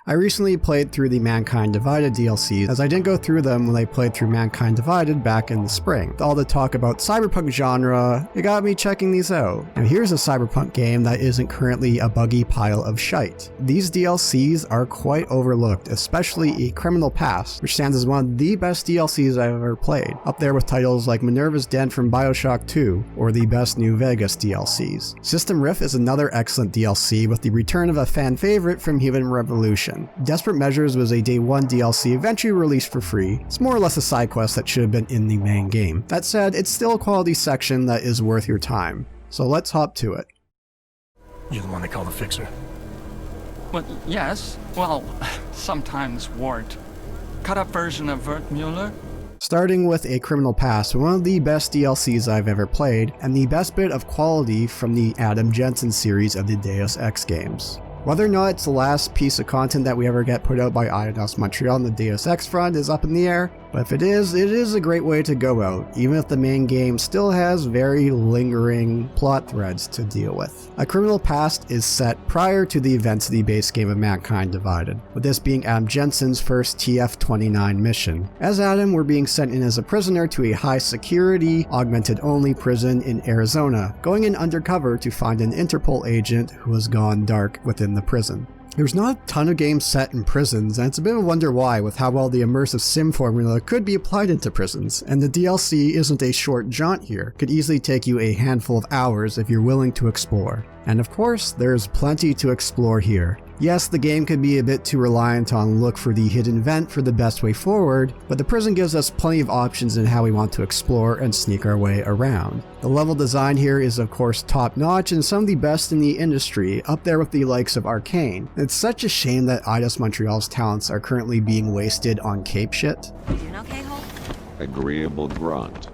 I recently played through the Mankind Divided DLCs, as I didn't go through them when I played through Mankind Divided back in the spring. With all the talk about cyberpunk genre, it got me checking these out. Now here's a cyberpunk game that isn't currently a buggy pile of shite. These DLCs are quite overlooked, especially A Criminal Past, which stands as one of the best DLCs I've ever played, up there with titles like Minerva's Den from Bioshock 2, or the best New Vegas DLCs. System Rift is another excellent DLC with the return of a fan favorite from Human Revolution. Desperate Measures was a day one DLC eventually released for free. It's more or less a side quest that should have been in the main game. That said, it's still a quality section that is worth your time. So let's hop to it. You're the one they call the Fixer? Well, yes. Well, sometimes Wart. Cut up version of Vert Mueller. Starting with A Criminal Past, one of the best DLCs I've ever played, and the best bit of quality from the Adam Jensen series of the Deus Ex games. Whether or not it's the last piece of content that we ever get put out by Eidios Montreal on the Deus Ex front is up in the air, but if it is a great way to go out, even if the main game still has very lingering plot threads to deal with. A Criminal Past is set prior to the events of the base game of Mankind Divided, with this being Adam Jensen's first TF-29 mission. As Adam, we're being sent in as a prisoner to a high security, augmented only prison in Arizona, going in undercover to find an Interpol agent who has gone dark within the prison. There's not a ton of games set in prisons, and it's a bit of a wonder why, with how well the immersive sim formula could be applied into prisons, and the DLC isn't a short jaunt here. Could easily take you a handful of hours if you're willing to explore. And of course, there's plenty to explore here. Yes, the game could be a bit too reliant on look for the hidden vent for the best way forward, but the prison gives us plenty of options in how we want to explore and sneak our way around. The level design here is of course top notch and some of the best in the industry, up there with the likes of Arcane. It's such a shame that Eidos Montreal's talents are currently being wasted on cape shit. Agreeable grunt.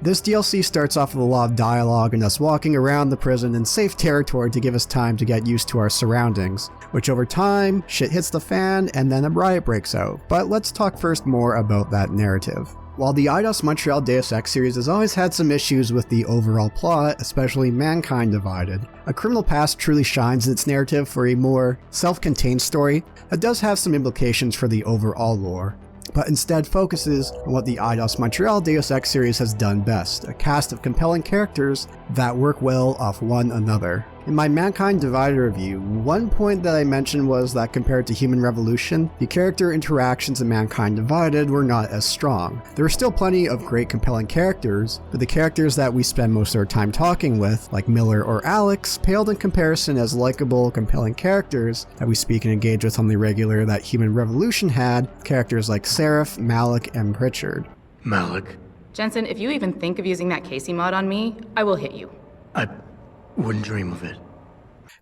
This DLC starts off with a lot of dialogue and us walking around the prison in safe territory to give us time to get used to our surroundings, which over time, shit hits the fan and then a riot breaks out. But let's talk first more about that narrative. While the Eidos Montreal Deus Ex series has always had some issues with the overall plot, especially Mankind Divided, A Criminal Past truly shines in its narrative for a more self-contained story that does have some implications for the overall lore, but instead focuses on what the Eidos Montreal Deus Ex series has done best, a cast of compelling characters that work well off one another. In my Mankind Divided review, one point that I mentioned was that compared to Human Revolution, the character interactions in Mankind Divided were not as strong. There were still plenty of great compelling characters, but the characters that we spend most of our time talking with, like Miller or Alex, paled in comparison as likable, compelling characters that we speak and engage with on the regular that Human Revolution had, characters like Seraph, Malik, and Pritchard. Malik? Jensen, if you even think of using that Casey mod on me, I will hit you. I wouldn't dream of it.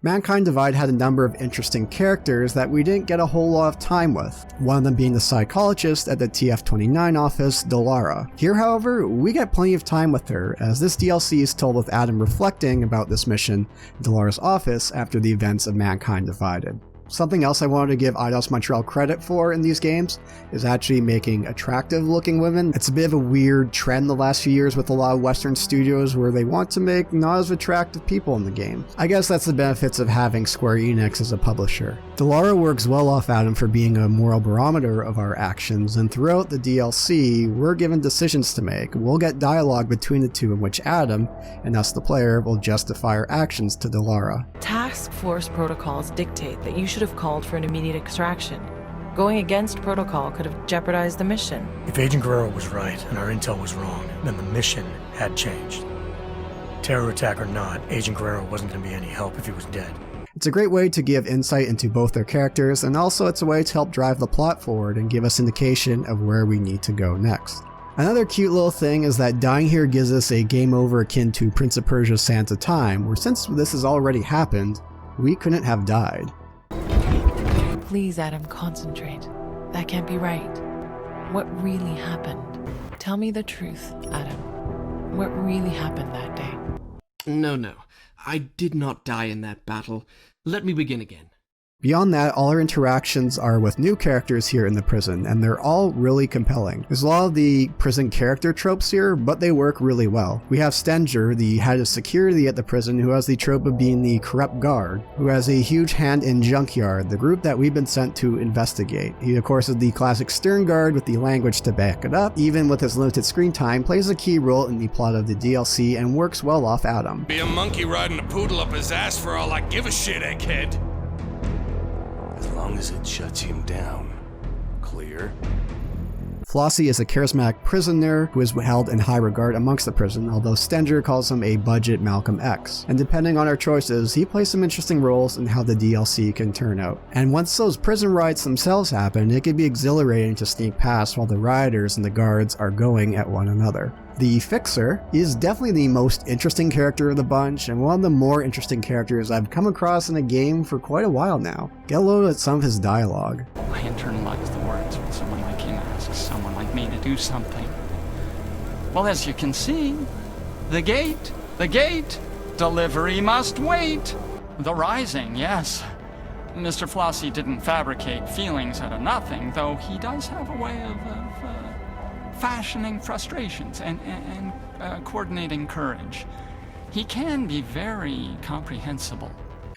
Mankind Divide had a number of interesting characters that we didn't get a whole lot of time with, one of them being the psychologist at the TF-29 office, Delara. Here, however, we get plenty of time with her, as this DLC is told with Adam reflecting about this mission in Delara's office after the events of Mankind Divided. Something else I wanted to give Eidos Montreal credit for in these games is actually making attractive looking women. It's a bit of a weird trend the last few years with a lot of Western studios where they want to make not as attractive people in the game. I guess that's the benefits of having Square Enix as a publisher. Delara works well off Adam for being a moral barometer of our actions, and throughout the DLC, we're given decisions to make. We'll get dialogue between the two in which Adam, and us the player, will justify our actions to Delara. Task force protocols dictate that you should have called for an immediate extraction. Going against protocol could have jeopardized the mission. If Agent Guerrero was right and our intel was wrong, then the mission had changed. Terror attack or not, Agent Guerrero wasn't going to be any help if he was dead. It's a great way to give insight into both their characters, and also it's a way to help drive the plot forward and give us indication of where we need to go next. Another cute little thing is that dying here gives us a game over akin to Prince of Persia's Sands of Time, where since this has already happened, we couldn't have died. Please, Adam, concentrate. That can't be right. What really happened? Tell me the truth, Adam. What really happened that day? No. I did not die in that battle. Let me begin again. Beyond that, all our interactions are with new characters here in the prison, and they're all really compelling. There's a lot of the prison character tropes here, but they work really well. We have Stenger, the head of security at the prison, who has the trope of being the corrupt guard, who has a huge hand in Junkyard, the group that we've been sent to investigate. He of course is the classic stern guard with the language to back it up, even with his limited screen time, plays a key role in the plot of the DLC and works well off Adam. Be a monkey riding a poodle up his ass for all I give a shit, egghead. As long as it shuts him down. Clear? Flossie is a charismatic prisoner who is held in high regard amongst the prison, although Stenger calls him a budget Malcolm X. And depending on our choices, he plays some interesting roles in how the DLC can turn out. And once those prison riots themselves happen, it can be exhilarating to sneak past while the rioters and the guards are going at one another. The Fixer is definitely the most interesting character of the bunch, and one of the more interesting characters I've come across in a game for quite a while now. Get a load at some of his dialogue. I internalize the words when someone like him asks someone like me to do something. Well, as you can see, the gate, delivery must wait. The Rising, yes. Mr. Flossie didn't fabricate feelings out of nothing, though he does have a way of fashioning frustrations and coordinating courage. He can be very comprehensible.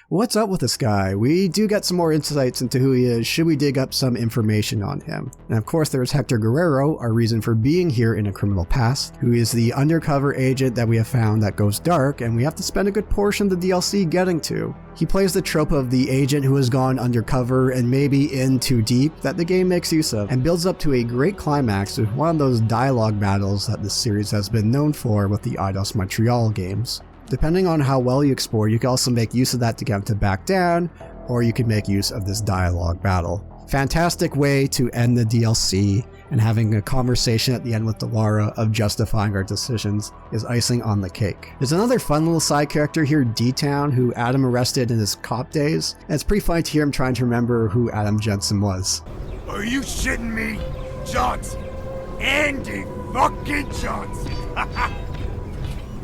What's up with this guy? We do get some more insights into who he is should we dig up some information on him. And of course there's Hector Guerrero, our reason for being here in A Criminal Past, who is the undercover agent that we have found that goes dark and we have to spend a good portion of the DLC getting to. He plays the trope of the agent who has gone undercover and maybe in too deep that the game makes use of, and builds up to a great climax with one of those dialogue battles that this series has been known for with the Eidios Montreal games. Depending on how well you explore, you can also make use of that to get him to back down, or you can make use of this dialogue battle. Fantastic way to end the DLC, and having a conversation at the end with Delara of justifying our decisions is icing on the cake. There's another fun little side character here, D-Town, who Adam arrested in his cop days, and it's pretty funny to hear him trying to remember who Adam Jensen was. Are you shitting me? Johnson. Andy fucking Johnson.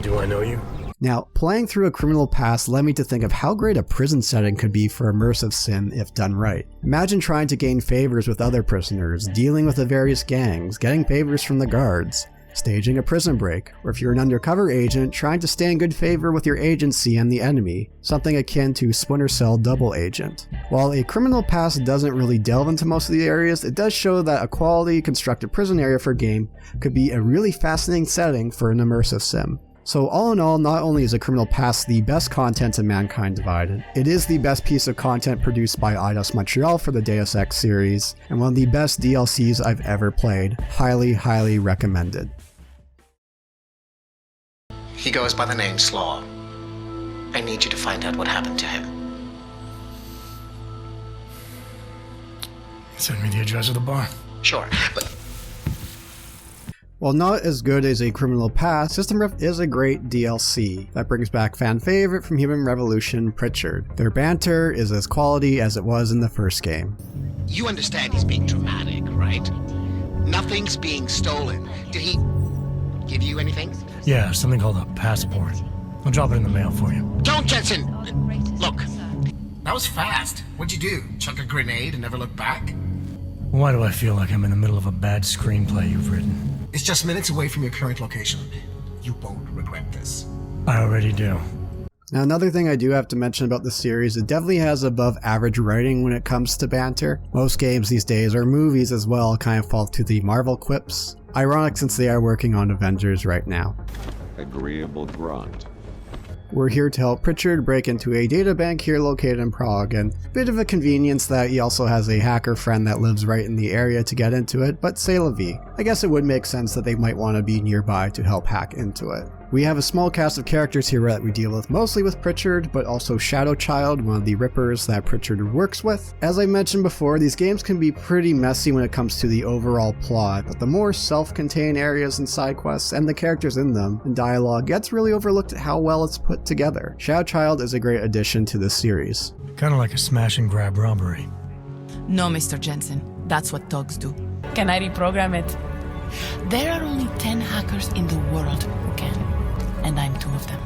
Do I know you? Now, playing through A Criminal Past led me to think of how great a prison setting could be for immersive sim if done right. Imagine trying to gain favors with other prisoners, dealing with the various gangs, getting favors from the guards, staging a prison break, or if you're an undercover agent, trying to stay in good favor with your agency and the enemy, something akin to Splinter Cell Double Agent. While A Criminal Past doesn't really delve into most of the areas, it does show that a quality constructed prison area for a game could be a really fascinating setting for an immersive sim. So all in all, not only is A Criminal Past the best content in Mankind Divided, it is the best piece of content produced by Eidios Montreal for the Deus Ex series, and one of the best DLCs I've ever played. Highly, highly recommended. He goes by the name Slaw. I need you to find out what happened to him. Send me the address of the bar. Sure, but While not as good as A Criminal Past, System Rift is a great DLC that brings back fan favorite from Human Revolution, Pritchard. Their banter is as quality as it was in the first game. you understand he's being dramatic, right? Nothing's being stolen. Did he give you anything? Yeah, something called a passport. I'll drop it in the mail for you. Don't, Jensen! Look. That was fast. What'd you do? Chuck a grenade and never look back? Why do I feel like I'm in the middle of a bad screenplay you've written? It's just minutes away from your current location. You won't regret this. I already do. Now, another thing I do have to mention about this series, it definitely has above average writing when it comes to banter. Most games these days, or movies as well, kind of fall to the Marvel quips. Ironic since they are working on Avengers right now. Agreeable grunt. We're here to help Pritchard break into a databank here located in Prague, and a bit of a convenience that he also has a hacker friend that lives right in the area to get into it, but c'est la vie. I guess it would make sense that they might want to be nearby to help hack into it. We have a small cast of characters here that we deal with, mostly with Pritchard, but also Shadow Child, one of the Rippers that Pritchard works with. As I mentioned before, these games can be pretty messy when it comes to the overall plot, but the more self-contained areas and side quests and the characters in them and dialogue gets really overlooked at how well it's put together. Shadow Child is a great addition to this series. Kinda like a smash and grab robbery. No, Mr. Jensen. That's what thugs do. Can I reprogram it? There are only 10 hackers in the world who can, and I'm 2 of them.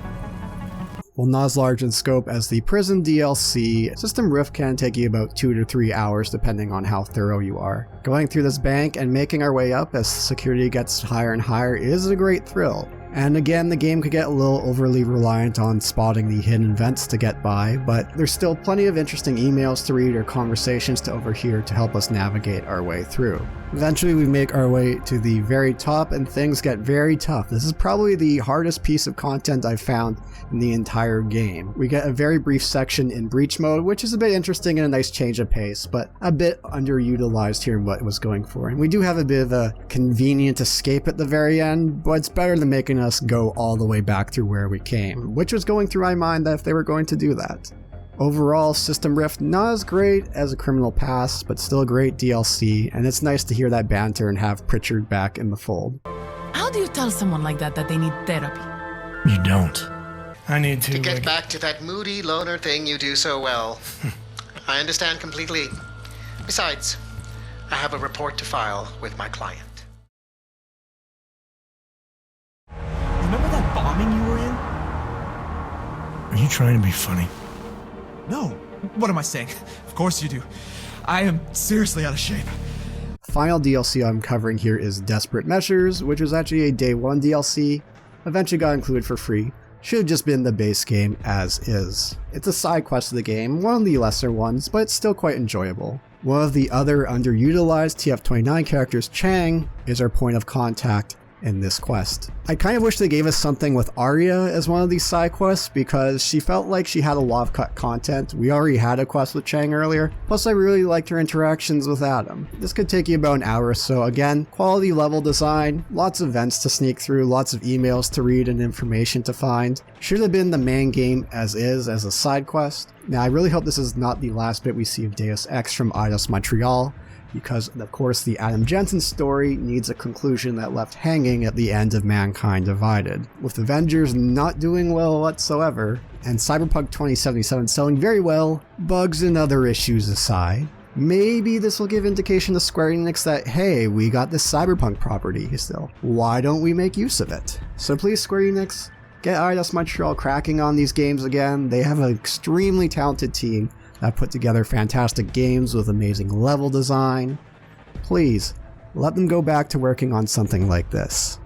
While not as large in scope as the Prison DLC, System Rift can take you about 2 to 3 hours depending on how thorough you are. Going through this bank and making our way up as security gets higher and higher is a great thrill. And again, the game could get a little overly reliant on spotting the hidden vents to get by, but there's still plenty of interesting emails to read or conversations to overhear to help us navigate our way through. Eventually we make our way to the very top and things get very tough. This is probably the hardest piece of content I've found in the entire game. We get a very brief section in breach mode, which is a bit interesting and a nice change of pace, but a bit underutilized here in what it was going for. And we do have a bit of a convenient escape at the very end, but it's better than making us go all the way back through where we came, which was going through my mind that if they were going to do that. Overall, System Rift not as great as a Criminal Past, but still a great DLC, and it's nice to hear that banter and have Pritchard back in the fold. How do you tell someone like that they need therapy? You don't. I need To get back to that moody loner thing you do so well. I understand completely. Besides, I have a report to file with my client. Remember that bombing you were in? Are you trying to be funny? No. What am I saying? Of course you do. I am seriously out of shape. Final DLC I'm covering here is Desperate Measures, which was actually a day 1 DLC, eventually got included for free. Should have just been the base game as is. It's a side quest of the game, one of the lesser ones, but it's still quite enjoyable. One of the other underutilized TF-29 characters, Chang, is our point of contact in this quest. I kind of wish they gave us something with Arya as one of these side quests because she felt like she had a lot of cut content. We already had a quest with Chang earlier, plus I really liked her interactions with Adam. This could take you about an hour or so. Again, quality level design, lots of events to sneak through, lots of emails to read and information to find. Should have been the main game as is as a side quest. Now I really hope this is not the last bit we see of Deus Ex from Eidios Montreal, because of course the Adam Jensen story needs a conclusion that left hanging at the end of Mankind Divided. With Avengers not doing well whatsoever, and Cyberpunk 2077 selling very well, bugs and other issues aside, maybe this will give indication to Square Enix that, hey, we got this Cyberpunk property still. Why don't we make use of it? So please, Square Enix, get Eidios Montreal cracking on these games again. They have an extremely talented team that put together fantastic games with amazing level design. Please, let them go back to working on something like this.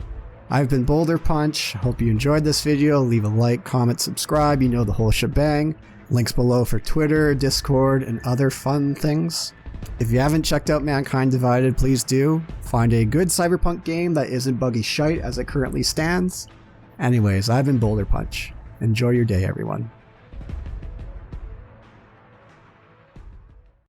I've been Boulder Punch. Hope you enjoyed this video. Leave a like, comment, subscribe, you know the whole shebang. Links below for Twitter, Discord, and other fun things. If you haven't checked out Mankind Divided, please do. Find a good cyberpunk game that isn't buggy shite as it currently stands. Anyways, I've been Boulder Punch. Enjoy your day, everyone.